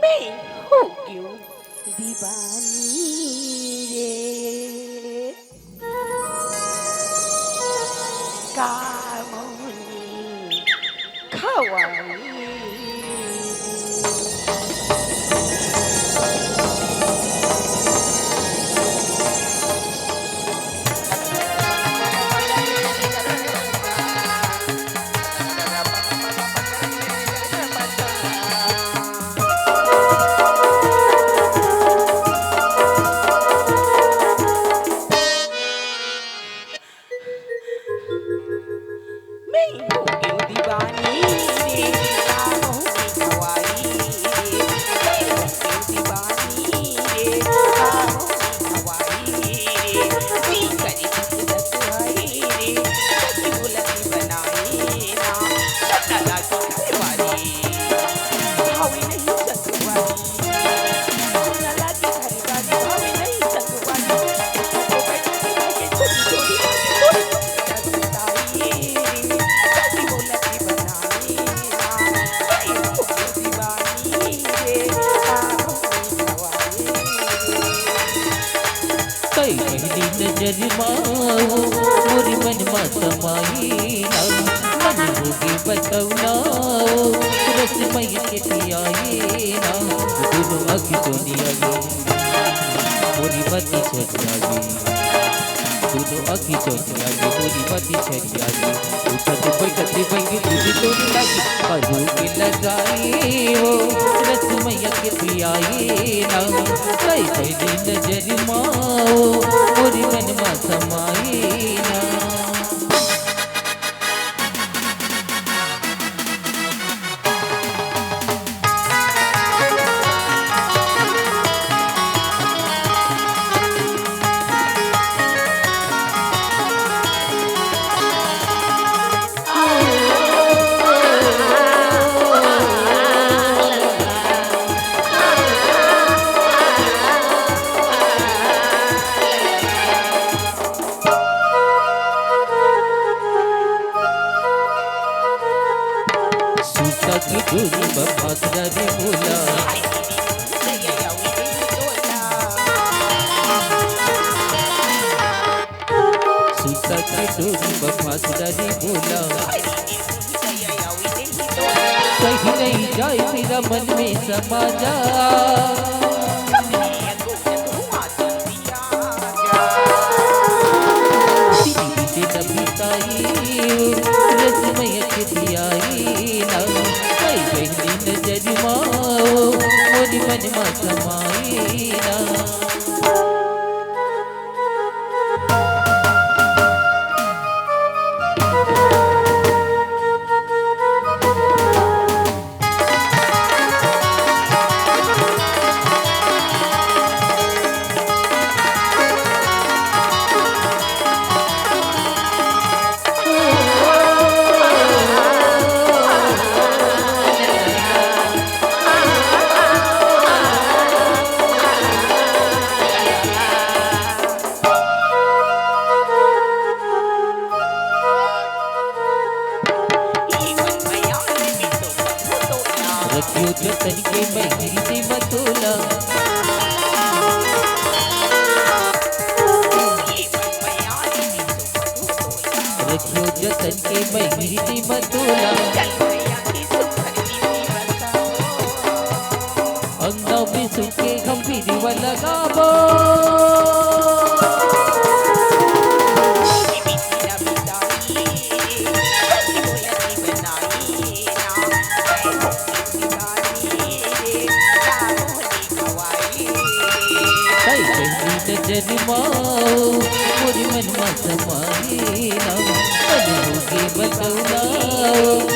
मैं हो क्यों दीवानी रे कामनी खवाई मैं हो क्यों दीवानी रे कामों की खवाई रे मैं हो क्यों दीवानी रे कामों की खवाई रे मी करी दसवाई रे सखी बुलंदी बनाई ना सटला की घरवाली भावी नहीं सतवाली सटला की घरवाली भावी नहीं सतवाली तो बैठी है छोटी छोटी नजर माओ मोरी मन मा समाई मन होगी बतौना रसमय के पियाई ना दोनों आँखी सोनिया मोरी बती छरिया दोनों आँखी सोनिया मोरी बती छरिया उठत बैठत बंगी तुझी तोड़ी लगी करू के लगाई हो रसमय के पियाई ना कैसे नजर माओ मोरी मन मा समाई ना की डोरी बफासरा रे बोला सुता की डोरी बफासरा रे बोला कहीं नहीं जाए मेरा मन में समा जा रसमय के दियाई ना नजर माओ मोरी मन मा समाई ना रखियो जतन के मैं गिरती मतोला रखियो जतन के मैं गिरती मतोला अंगा में सुखे गंभीर वाला गाबो नजर माओ मोरी मन मा समाई ना मन होगी बतौना